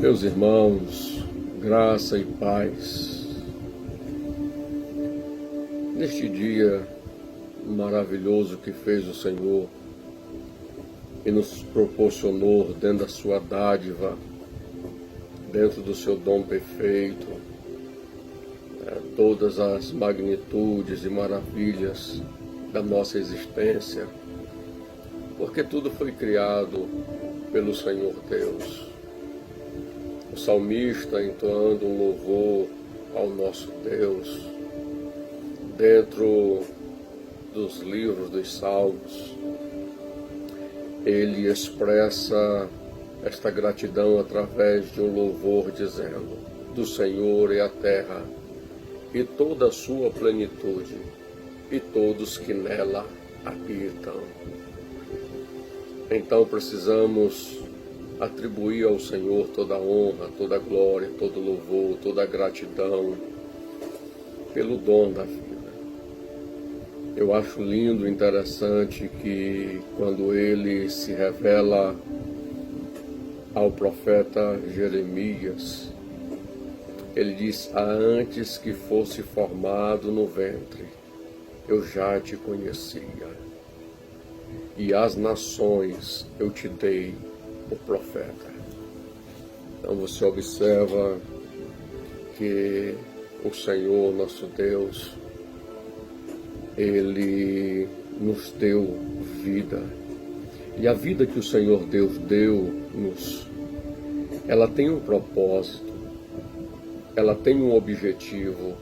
Meus irmãos, graça e paz. Neste dia maravilhoso que fez o Senhor e nos proporcionou dentro da sua dádiva, dentro do seu dom perfeito, todas as magnitudes e maravilhas da nossa existência, porque tudo foi criado pelo Senhor Deus. O salmista entoando um louvor ao nosso Deus, dentro dos livros dos Salmos, ele expressa esta gratidão através de um louvor dizendo: do Senhor é a terra e toda a sua plenitude, e todos que nela habitam. Então precisamos atribuir ao Senhor toda a honra, toda a glória, todo o louvor, toda a gratidão pelo dom da vida. Eu acho lindo, interessante que quando ele se revela ao profeta Jeremias, ele diz: antes que fosse formado no ventre, eu já te conhecia, e às nações eu te dei o profeta. Então você observa que o Senhor, nosso Deus, Ele nos deu vida. E a vida que o Senhor Deus deu-nos, ela tem um propósito, ela tem um objetivo.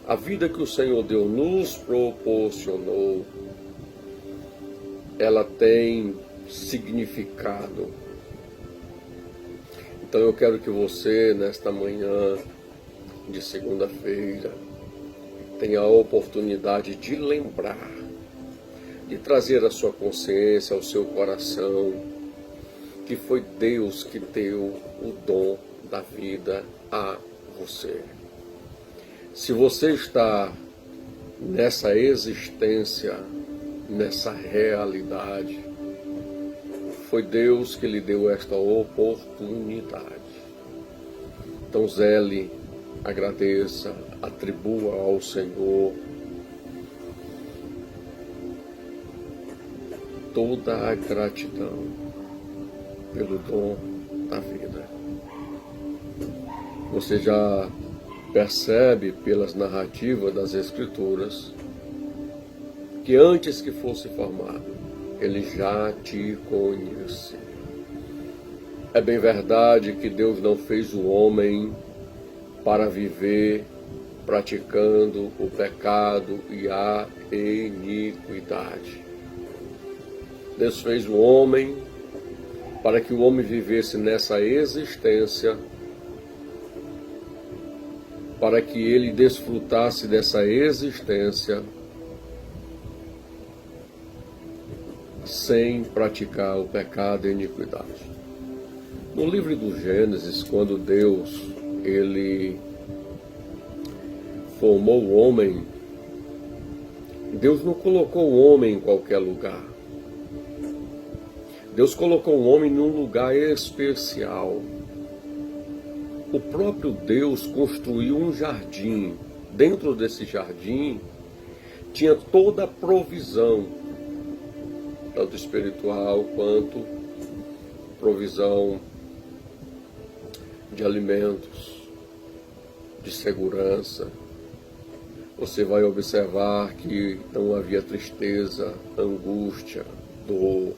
A vida que o Senhor Deus nos proporcionou, ela tem significado. Então eu quero que você, nesta manhã de segunda-feira, tenha a oportunidade de lembrar, de trazer à sua consciência, ao seu coração, que foi Deus que deu o dom da vida a você. Se você está nessa existência, nessa realidade, foi Deus que lhe deu esta oportunidade. Então zele, agradeça, atribua ao Senhor toda a gratidão pelo dom da vida. Você já percebe pelas narrativas das Escrituras que antes que fosse formado, Ele já te conhecia. É bem verdade que Deus não fez o homem para viver praticando o pecado e a iniquidade. Deus fez o homem para que o homem vivesse nessa existência, para que ele desfrutasse dessa existência sem praticar o pecado e a iniquidade. No livro do Gênesis, quando Deus ele formou o homem, Deus não colocou o homem em qualquer lugar. Deus colocou o homem num lugar especial. O próprio Deus construiu um jardim. Dentro desse jardim tinha toda a provisão, tanto espiritual quanto provisão de alimentos, de segurança. Você vai observar que não havia tristeza, angústia, dor.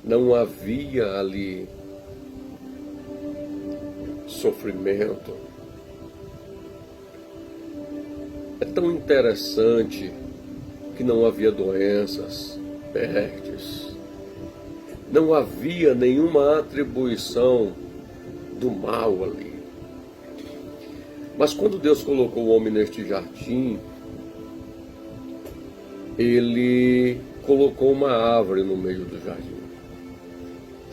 Não havia ali sofrimento. É tão interessante que não havia doenças, pestes. Não havia nenhuma atribuição do mal ali. Mas quando Deus colocou o homem neste jardim, Ele colocou uma árvore no meio do jardim,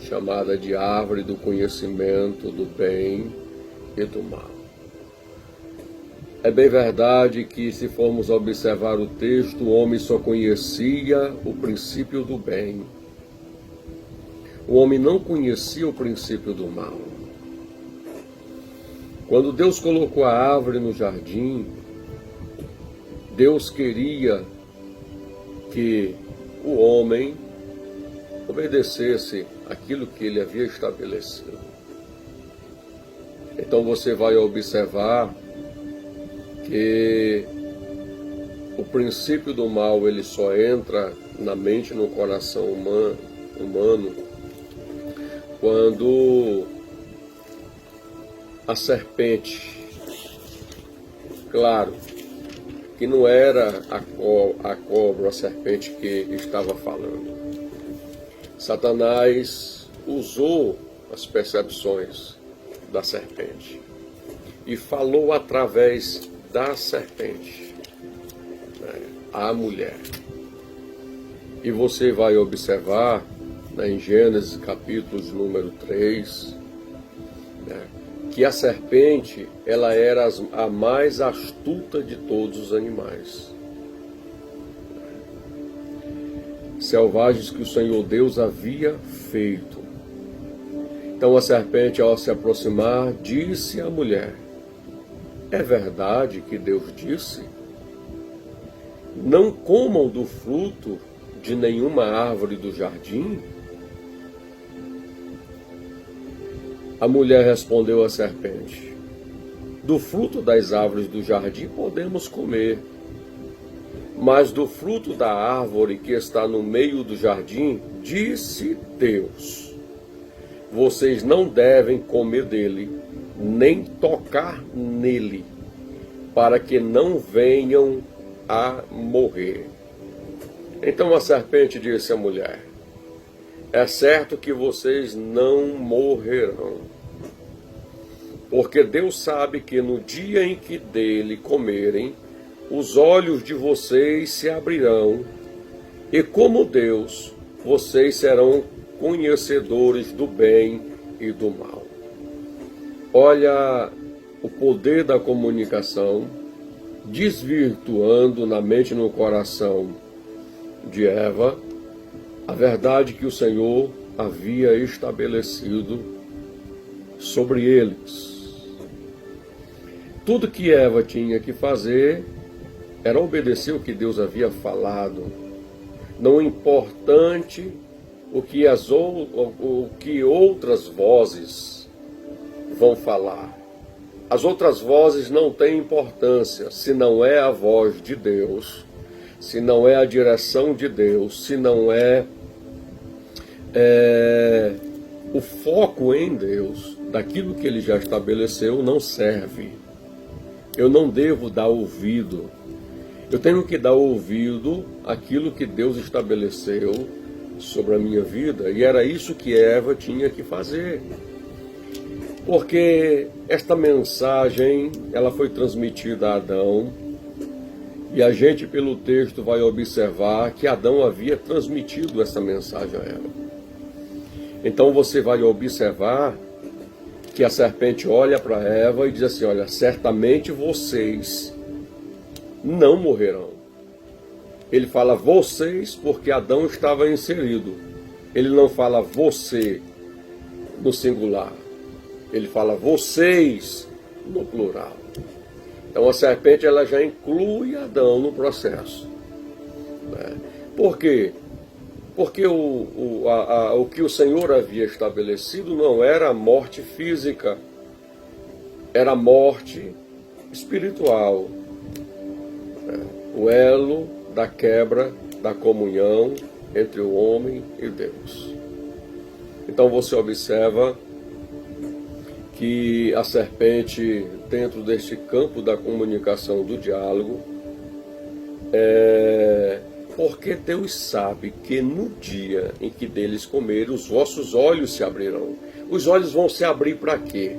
chamada de árvore do conhecimento do bem e do mal. É bem verdade que, se formos observar o texto, o homem só conhecia o princípio do bem. O homem não conhecia o princípio do mal. Quando Deus colocou a árvore no jardim, Deus queria que o homem obedecesse aquilo que ele havia estabelecido. Então você vai observar que o princípio do mal ele só entra na mente e no coração humano quando a serpente, claro, que não era a cobra, a serpente que estava falando. Satanás usou as percepções da serpente e falou através da serpente, né, à mulher. E você vai observar, né, em Gênesis capítulo número 3, né, que a serpente ela era a mais astuta de todos os animais selvagens que o Senhor Deus havia feito. Então a serpente, ao se aproximar, disse à mulher: é verdade que Deus disse? Não comam do fruto de nenhuma árvore do jardim? A mulher respondeu à serpente: do fruto das árvores do jardim podemos comer, mas do fruto da árvore que está no meio do jardim, disse Deus: vocês não devem comer dele, nem tocar nele, para que não venham a morrer. Então a serpente disse à mulher: é certo que vocês não morrerão, porque Deus sabe que no dia em que dele comerem, os olhos de vocês se abrirão, e como Deus, vocês serão conhecedores do bem e do mal. Olha o poder da comunicação, desvirtuando na mente e no coração de Eva a verdade que o Senhor havia estabelecido sobre eles. Tudo que Eva tinha que fazer era obedecer o que Deus havia falado. Não importante o que outras vozes vão falar. As outras vozes não têm importância se não é a voz de Deus, se não é a direção de Deus, se não é o foco em Deus, daquilo que Ele já estabeleceu, não serve. Eu não devo dar ouvido. Eu tenho que dar ouvido àquilo que Deus estabeleceu sobre a minha vida. E era isso que Eva tinha que fazer. Porque esta mensagem, ela foi transmitida a Adão. E a gente, pelo texto, vai observar que Adão havia transmitido essa mensagem a ela. Então você vai observar que a serpente olha para Eva e diz assim: olha, certamente vocês não morrerão. Ele fala vocês porque Adão estava inserido. Ele não fala você no singular. Ele fala vocês no plural. Então a serpente ela já inclui Adão no processo. Né? Por quê? Porque o que o Senhor havia estabelecido não era a morte física, era a morte espiritual. O elo da quebra da comunhão entre o homem e Deus. Então você observa que a serpente, dentro deste campo da comunicação, do diálogo, porque Deus sabe que no dia em que deles comerem, os vossos olhos se abrirão. Os olhos vão se abrir para quê?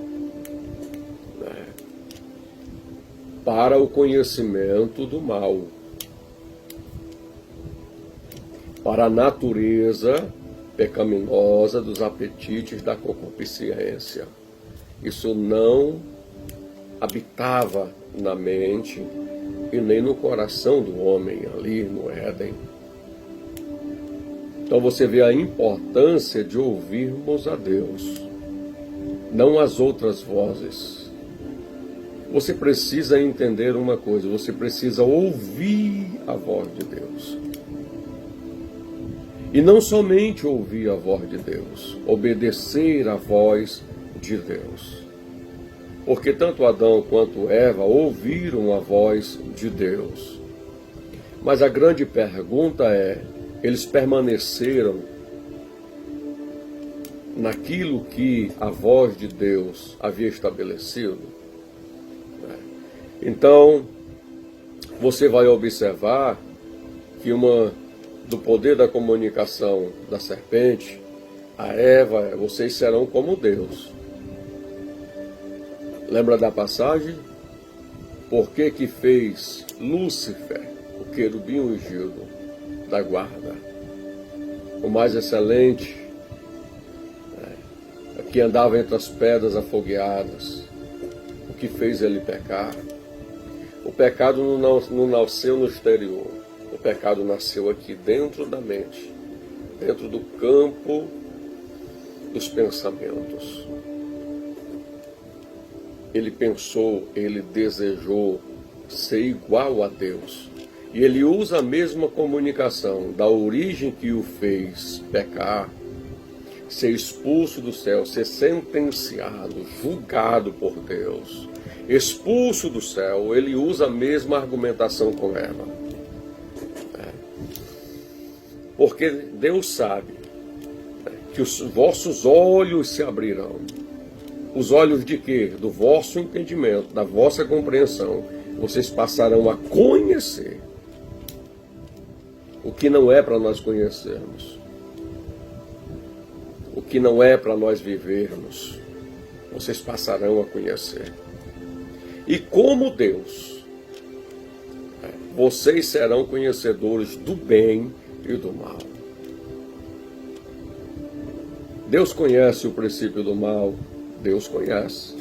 Para o conhecimento do mal, para a natureza pecaminosa dos apetites da concupiscência. Isso não habitava na mente e nem no coração do homem ali no Éden. Então você vê a importância de ouvirmos a Deus, não as outras vozes. Você precisa entender uma coisa, você precisa ouvir a voz de Deus. E não somente ouvir a voz de Deus, obedecer a voz de Deus. Porque tanto Adão quanto Eva ouviram a voz de Deus. Mas a grande pergunta é, eles permaneceram naquilo que a voz de Deus havia estabelecido? Então, você vai observar que do poder da comunicação da serpente, a Eva, vocês serão como Deus. Lembra da passagem? Por que que fez Lúcifer, o querubim ungido da guarda, o mais excelente, que andava entre as pedras afogueadas? O que fez ele pecar? O pecado não nasceu no exterior. O pecado nasceu aqui dentro da mente, dentro do campo dos pensamentos. Ele pensou, ele desejou ser igual a Deus. E ele usa a mesma comunicação da origem que o fez pecar, ser expulso do céu, ser sentenciado, julgado por Deus, expulso do céu. Ele usa a mesma argumentação com Eva. Porque Deus sabe que os vossos olhos se abrirão. Os olhos de quê? Do vosso entendimento, da vossa compreensão. Vocês passarão a conhecer o que não é para nós conhecermos, o que não é para nós vivermos. Vocês passarão a conhecer. E como Deus, vocês serão conhecedores do bem e do mal. Deus conhece o princípio do mal, Deus conhece,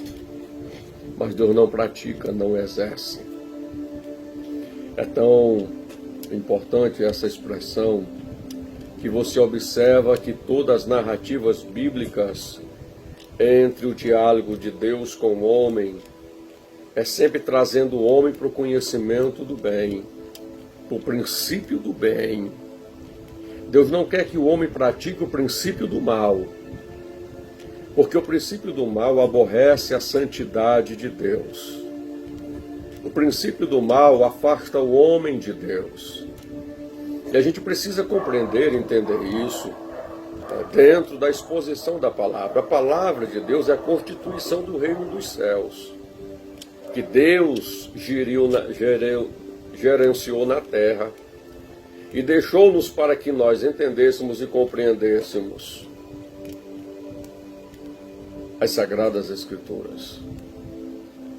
mas Deus não pratica, não exerce. É tão importante essa expressão que você observa que todas as narrativas bíblicas entre o diálogo de Deus com o homem é sempre trazendo o homem para o conhecimento do bem, para o princípio do bem. Deus não quer que o homem pratique o princípio do mal, porque o princípio do mal aborrece a santidade de Deus. O princípio do mal afasta o homem de Deus. E a gente precisa compreender, entender isso, dentro da exposição da palavra. A palavra de Deus é a constituição do reino dos céus, que Deus gerenciou na terra e deixou-nos para que nós entendêssemos e compreendêssemos as Sagradas Escrituras,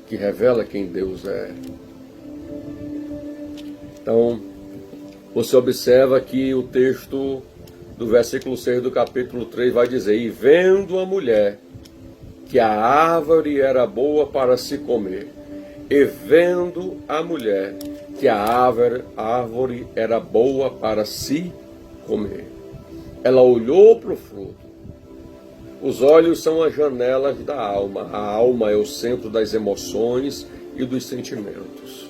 que revela quem Deus é. Então, você observa que o texto do versículo 6 do capítulo 3 vai dizer: e vendo a mulher que a árvore era boa para se comer, e vendo a mulher que a árvore era boa para se comer, ela olhou para o fruto. Os olhos são as janelas da alma. A alma é o centro das emoções e dos sentimentos.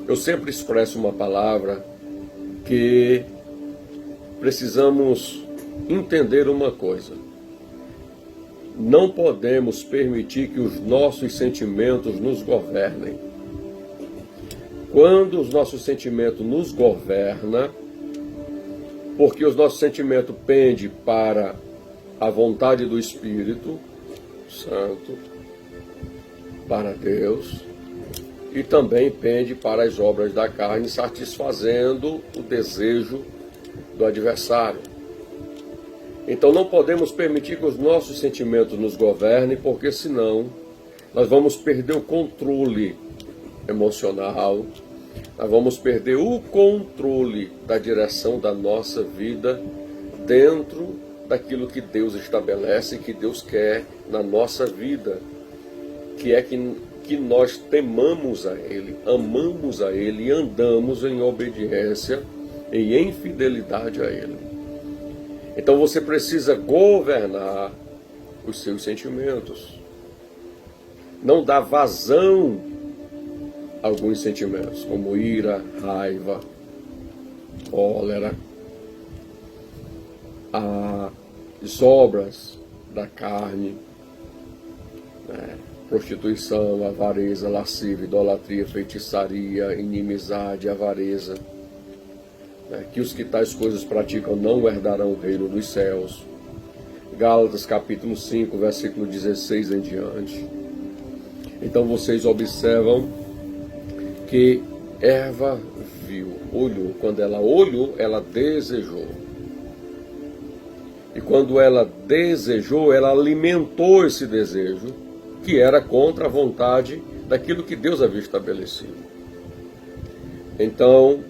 Eu sempre expresso uma palavra que precisamos entender uma coisa. Não podemos permitir que os nossos sentimentos nos governem. Quando os nossos sentimentos nos governam, porque os nossos sentimentos pendem para a vontade do Espírito Santo, para Deus, e também pende para as obras da carne, satisfazendo o desejo do adversário. Então não podemos permitir que os nossos sentimentos nos governem, porque senão nós vamos perder o controle emocional, nós vamos perder o controle da direção da nossa vida dentro daquilo que Deus estabelece, que Deus quer na nossa vida, que é que nós temamos a Ele, amamos a Ele e andamos em obediência e em fidelidade a Ele. Então você precisa governar os seus sentimentos. Não dar vazão a alguns sentimentos, como ira, raiva, cólera, as obras da carne, né? Prostituição, avareza, lascívia, idolatria, feitiçaria, inimizade, avareza, né? Que os que tais coisas praticam não herdarão o reino dos céus. Gálatas capítulo 5, versículo 16 em diante. Então vocês observam que Eva viu, olhou. Quando ela olhou, ela desejou. E quando ela desejou, ela alimentou esse desejo, que era contra a vontade daquilo que Deus havia estabelecido. Então,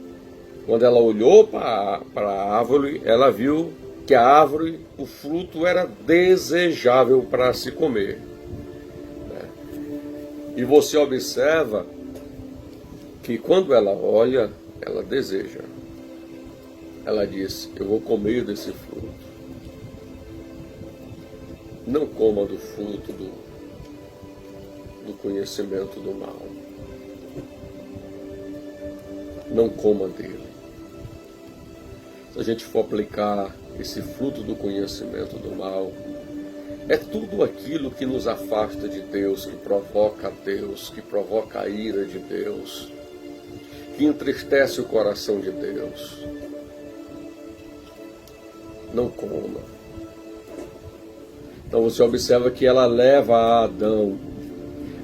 quando ela olhou para a árvore, ela viu que a árvore, o fruto era desejável para se comer. E você observa que quando ela olha, ela deseja. Ela diz: eu vou comer desse fruto. Não coma do fruto do conhecimento do mal. Não coma dele. Se a gente for aplicar esse fruto do conhecimento do mal, é tudo aquilo que nos afasta de Deus, que provoca a Deus, que provoca a ira de Deus, que entristece o coração de Deus. Não coma. Então você observa que ela leva a Adão.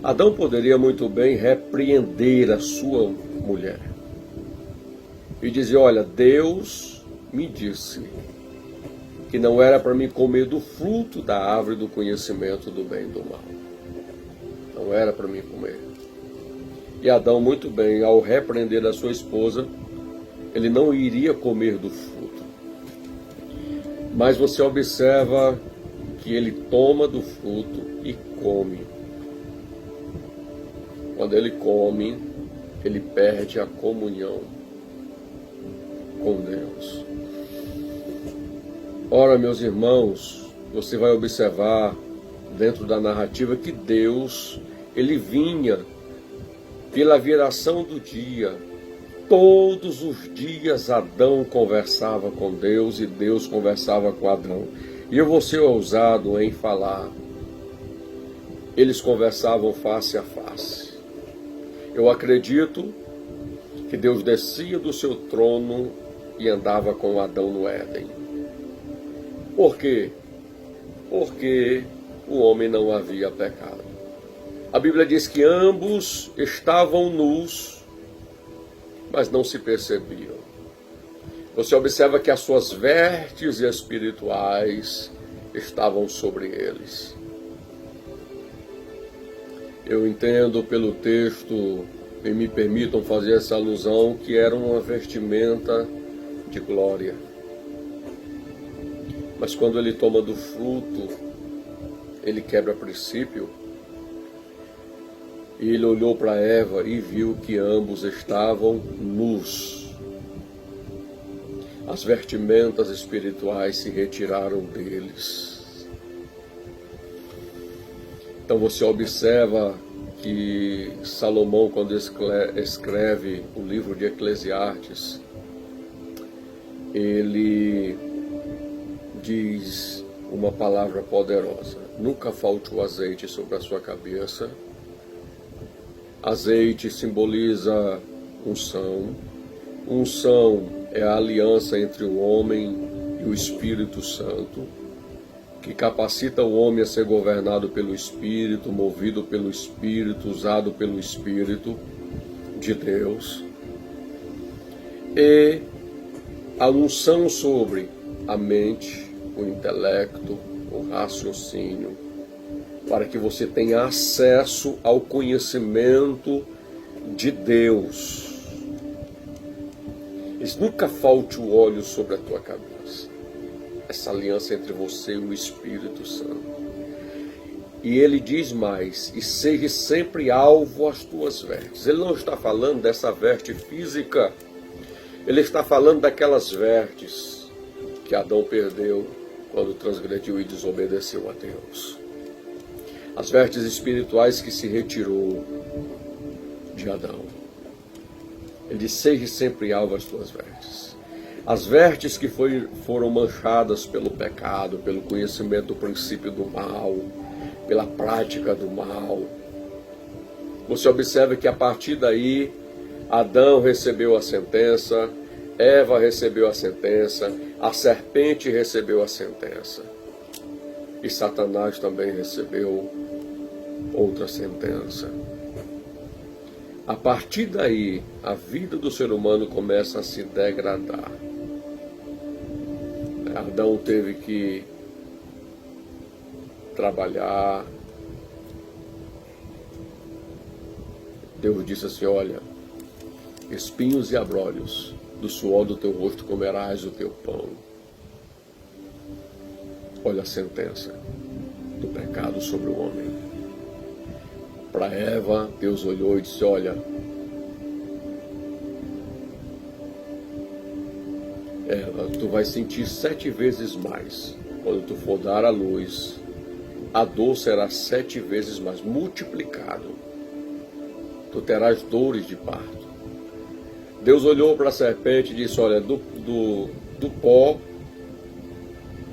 Adão poderia muito bem repreender a sua mulher e dizer: olha, Deus me disse que não era para mim comer do fruto da árvore do conhecimento do bem e do mal. Não era para mim comer. E Adão, muito bem, ao repreender a sua esposa, ele não iria comer do fruto. Mas você observa que ele toma do fruto e come. Quando ele come, ele perde a comunhão com Deus. Ora, meus irmãos, você vai observar dentro da narrativa que Deus, ele vinha pela viração do dia. Todos os dias Adão conversava com Deus e Deus conversava com Adão. E eu vou ser ousado em falar. Eles conversavam face a face. Eu acredito que Deus descia do seu trono e andava com Adão no Éden. Por quê? Porque o homem não havia pecado. A Bíblia diz que ambos estavam nus, mas não se percebiam. Você observa que as suas vestes espirituais estavam sobre eles. Eu entendo pelo texto, e me permitam fazer essa alusão, que era uma vestimenta de glória. Mas quando ele toma do fruto, ele quebra princípio. E ele olhou para Eva e viu que ambos estavam nus. As vestimentas espirituais se retiraram deles. Então você observa que Salomão, quando escreve o livro de Eclesiastes, ele diz uma palavra poderosa: nunca falte o azeite sobre a sua cabeça. Azeite simboliza unção. Unção é a aliança entre o homem e o Espírito Santo, que capacita o homem a ser governado pelo Espírito, movido pelo Espírito, usado pelo Espírito de Deus. E a unção sobre a mente, o intelecto, o raciocínio, para que você tenha acesso ao conhecimento de Deus. Nunca falte o óleo sobre a tua cabeça. Essa aliança entre você e o Espírito Santo. E ele diz mais: e seja sempre alvo às tuas vestes. Ele não está falando dessa veste física. Ele está falando daquelas vestes que Adão perdeu quando transgrediu e desobedeceu a Deus. As vestes espirituais que se retirou de Adão. Ele disse: seja sempre alvo as tuas vestes. As vestes que foram manchadas pelo pecado, pelo conhecimento do princípio do mal, pela prática do mal. Você observa que a partir daí, Adão recebeu a sentença, Eva recebeu a sentença, a serpente recebeu a sentença. E Satanás também recebeu outra sentença. A partir daí, a vida do ser humano começa a se degradar. Adão teve que trabalhar. Deus disse assim: olha, espinhos e abrolhos, do suor do teu rosto comerás o teu pão. Olha a sentença do pecado sobre o homem. Para Eva, Deus olhou e disse: olha, Eva, tu vais sentir 7 vezes mais. Quando tu for dar à luz, a dor será 7 vezes mais, multiplicado. Tu terás dores de parto. Deus olhou para a serpente e disse: olha, do pó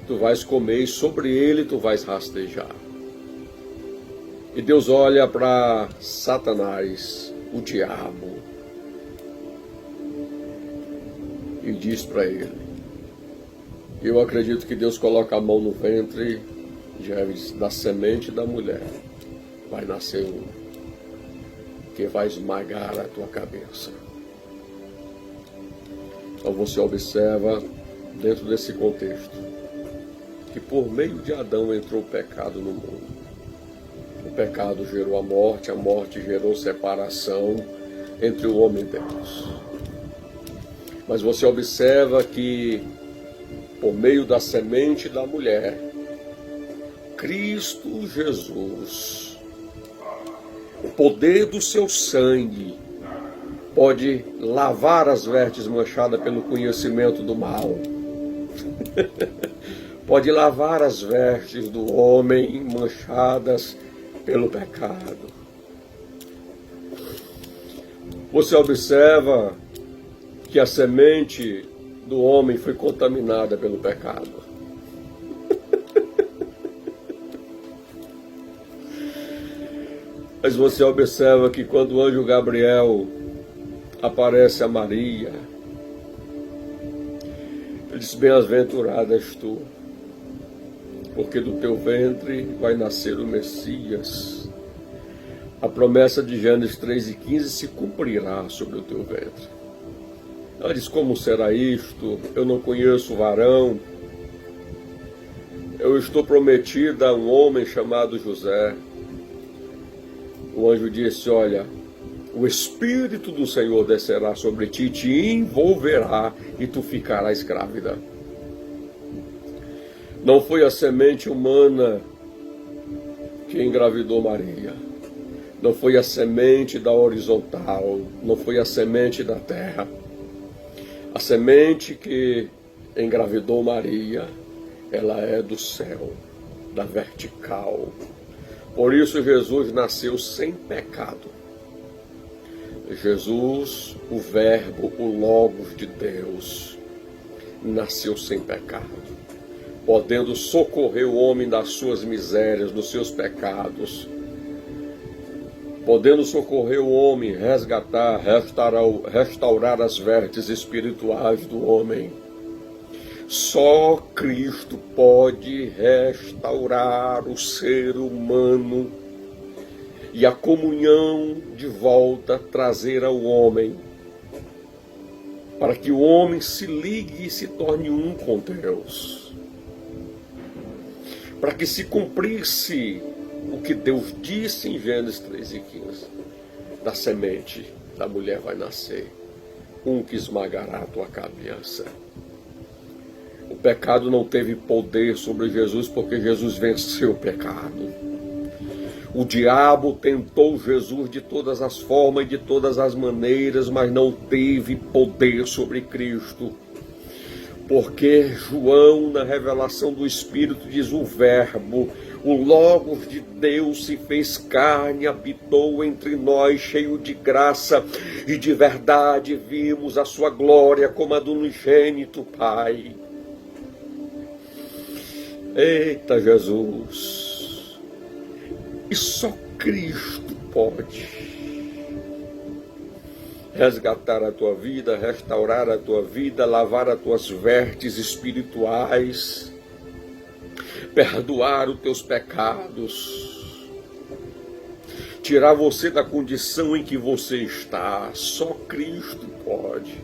tu vais comer e sobre ele tu vais rastejar. E Deus olha para Satanás, o diabo, e diz para ele: eu acredito que Deus coloca a mão no ventre da semente da mulher, vai nascer um que vai esmagar a tua cabeça. Então você observa, dentro desse contexto, que por meio de Adão entrou o pecado no mundo. O pecado gerou a morte gerou separação entre o homem e Deus. Mas você observa que, por meio da semente da mulher, Cristo Jesus, o poder do seu sangue, pode lavar as vestes manchadas pelo conhecimento do mal. Pode lavar as vestes do homem manchadas pelo pecado. Você observa que a semente do homem foi contaminada pelo pecado. Mas você observa que quando o anjo Gabriel aparece a Maria, ele diz: bem-aventurada és tu, porque do teu ventre vai nascer o Messias. A promessa de Gênesis 3:15 se cumprirá sobre o teu ventre. Ela diz: como será isto? Eu não conheço varão. Eu estou prometida a um homem chamado José. O anjo disse: olha, o Espírito do Senhor descerá sobre ti, te envolverá e tu ficarás grávida. Não foi a semente humana que engravidou Maria. Não foi a semente da horizontal. Não foi a semente da terra. A semente que engravidou Maria, ela é do céu, da vertical. Por isso Jesus nasceu sem pecado. Jesus, o Verbo, o Logos de Deus, nasceu sem pecado, podendo socorrer o homem das suas misérias, dos seus pecados, podendo socorrer o homem, resgatar, restaurar as vestes espirituais do homem. Só Cristo pode restaurar o ser humano e a comunhão de volta trazer ao homem, para que o homem se ligue e se torne um com Deus, para que se cumprisse o que Deus disse em Gênesis 3:15, da semente da mulher vai nascer um que esmagará a tua cabeça. O pecado não teve poder sobre Jesus, porque Jesus venceu o pecado. O diabo tentou Jesus de todas as formas e de todas as maneiras, mas não teve poder sobre Cristo. Porque João, na revelação do Espírito, diz: o Verbo, o Logos de Deus se fez carne, habitou entre nós, cheio de graça e de verdade, vimos a sua glória como a do unigênito Pai. Eita Jesus! E só Cristo pode resgatar a tua vida, restaurar a tua vida, lavar as tuas vestes espirituais, perdoar os teus pecados, tirar você da condição em que você está. Só Cristo pode.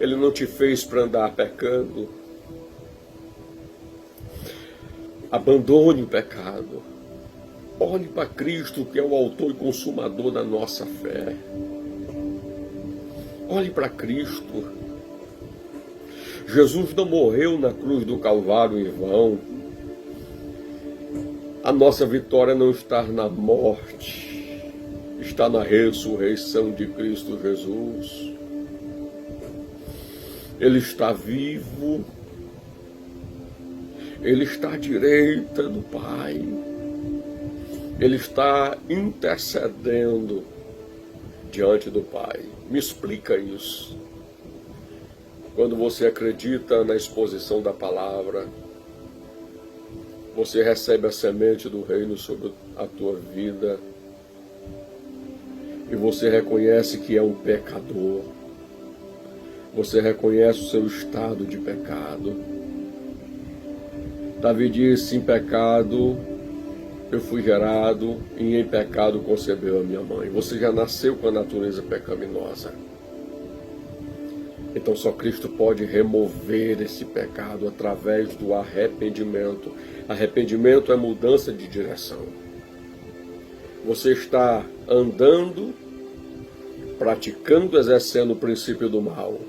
Ele não te fez para andar pecando. Abandone o pecado. Olhe para Cristo, que é o autor e consumador da nossa fé. Olhe para Cristo. Jesus não morreu na cruz do Calvário em vão. A nossa vitória não está na morte, está na ressurreição de Cristo Jesus. Ele está vivo, Ele está à direita do Pai, Ele está intercedendo diante do Pai. Me explica isso. Quando você acredita na exposição da palavra, você recebe a semente do reino sobre a tua vida e você reconhece que é um pecador. Você reconhece o seu estado de pecado. Davi disse: em pecado eu fui gerado e em pecado concebeu a minha mãe. Você já nasceu com a natureza pecaminosa. Então só Cristo pode remover esse pecado através do arrependimento. Arrependimento é mudança de direção. Você está andando, praticando, exercendo o princípio do mal.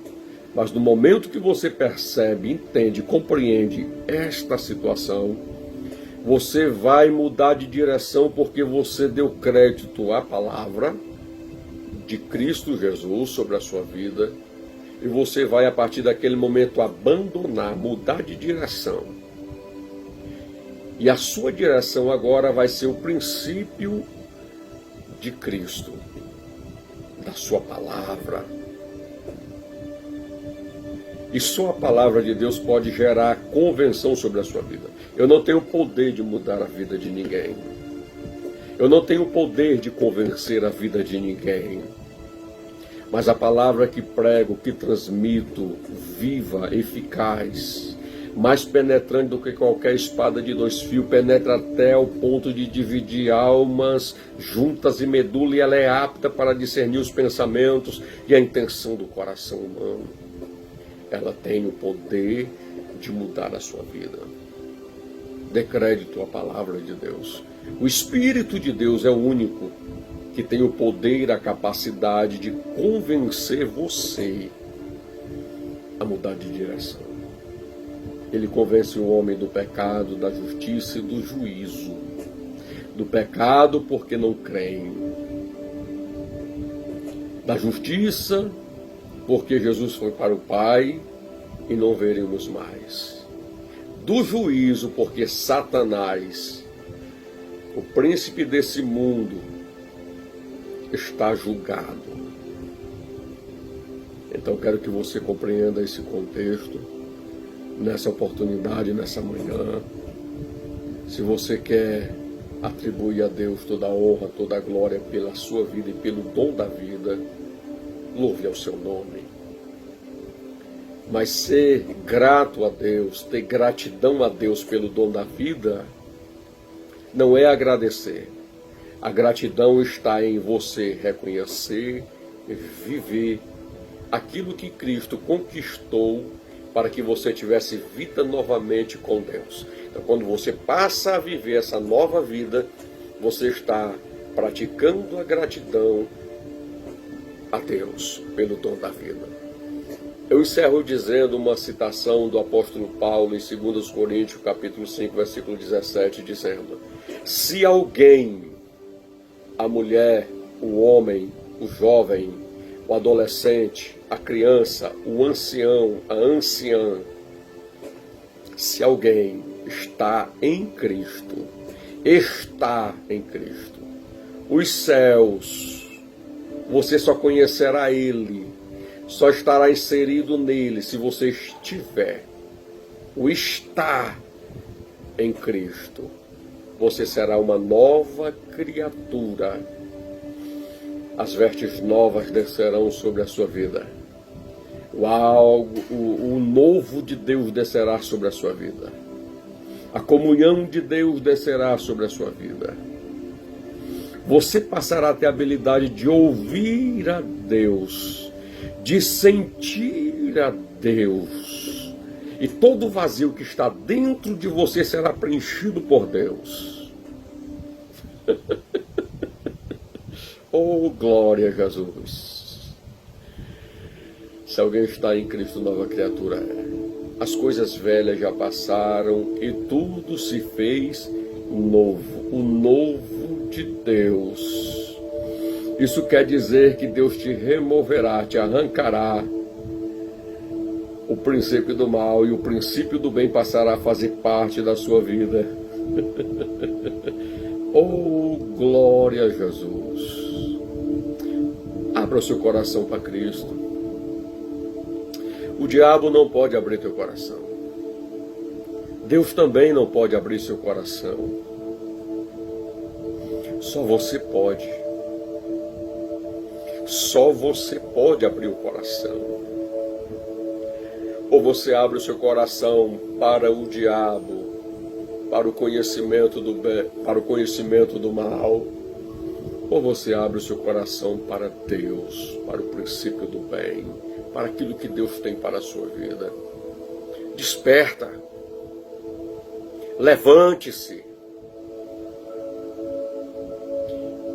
Mas no momento que você percebe, entende, compreende esta situação, você vai mudar de direção, porque você deu crédito à palavra de Cristo Jesus sobre a sua vida. E você vai, a partir daquele momento, abandonar, mudar de direção. E a sua direção agora vai ser o princípio de Cristo, da sua palavra. E só a palavra de Deus pode gerar convenção sobre a sua vida. Eu não tenho poder de mudar a vida de ninguém. Eu não tenho poder de convencer a vida de ninguém. Mas a palavra que prego, que transmito, viva, eficaz, mais penetrante do que qualquer espada de 2 fios, penetra até o ponto de dividir almas, juntas e medula, e ela é apta para discernir os pensamentos e a intenção do coração humano. Ela tem o poder de mudar a sua vida. Dê crédito à palavra de Deus. O Espírito de Deus é o único que tem o poder, a capacidade de convencer você a mudar de direção. Ele convence o homem do pecado, da justiça e do juízo. Do pecado porque não creem. Da justiça porque Jesus foi para o Pai e não veremos mais. Do juízo porque Satanás, o príncipe desse mundo, está julgado. Então quero que você compreenda esse contexto, nessa oportunidade, nessa manhã. Se você quer atribuir a Deus toda a honra, toda a glória pela sua vida e pelo dom da vida, louve ao seu nome. Mas ser grato a Deus, ter gratidão a Deus pelo dom da vida, não é agradecer. A gratidão está em você reconhecer e viver aquilo que Cristo conquistou para que você tivesse vida novamente com Deus. Então, quando você passa a viver essa nova vida, você está praticando a gratidão a Deus pelo dom da vida. Eu encerro dizendo uma citação do apóstolo Paulo em 2 Coríntios, capítulo 5, versículo 17, dizendo: se alguém, a mulher, o homem, o jovem, o adolescente, a criança, o ancião, a anciã, se alguém está em Cristo, os céus, você só conhecerá Ele, só estará inserido nele se você estiver, o estar em Cristo. Você será uma nova criatura. As vestes novas descerão sobre a sua vida. O novo de Deus descerá sobre a sua vida. A comunhão de Deus descerá sobre a sua vida. Você passará a ter a habilidade de ouvir a Deus, de sentir a Deus. E todo vazio que está dentro de você será preenchido por Deus. Oh, glória a Jesus. Se alguém está em Cristo, nova criatura é. As coisas velhas já passaram e tudo se fez novo. O novo de Deus. Isso quer dizer que Deus te removerá, te arrancará o princípio do mal e o princípio do bem passará a fazer parte da sua vida. Oh, glória a Jesus. Abra o seu coração para Cristo. O diabo não pode abrir teu coração. Deus também não pode abrir seu coração. Só você pode. Só você pode abrir o coração. Ou você abre o seu coração para o diabo, para o conhecimento do bem, para o conhecimento do mal, ou você abre o seu coração para Deus, para o princípio do bem, para aquilo que Deus tem para a sua vida. Desperta, levante-se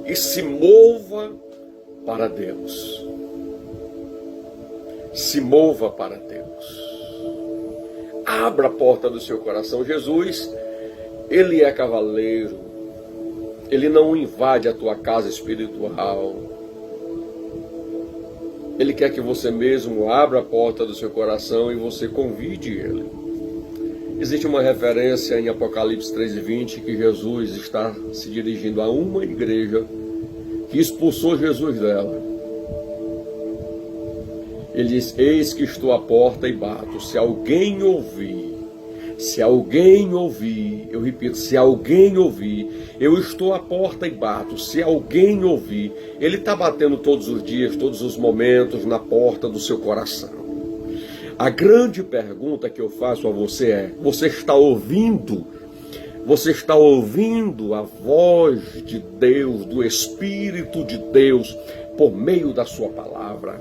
e se mova para Deus. Se mova para Deus. Abra a porta do seu coração. Jesus, Ele é cavaleiro. Ele não invade a tua casa espiritual. Ele quer que você mesmo abra a porta do seu coração e você convide Ele. Existe uma referência em Apocalipse 3:20 que Jesus está se dirigindo a uma igreja que expulsou Jesus dela. Ele diz: eis que estou à porta e bato. Se alguém ouvir, eu repito, se alguém ouvir, eu estou à porta e bato. Se alguém ouvir, Ele está batendo todos os dias, todos os momentos na porta do seu coração. A grande pergunta que eu faço a você é: você está ouvindo? Você está ouvindo a voz de Deus, do Espírito de Deus, por meio da sua palavra?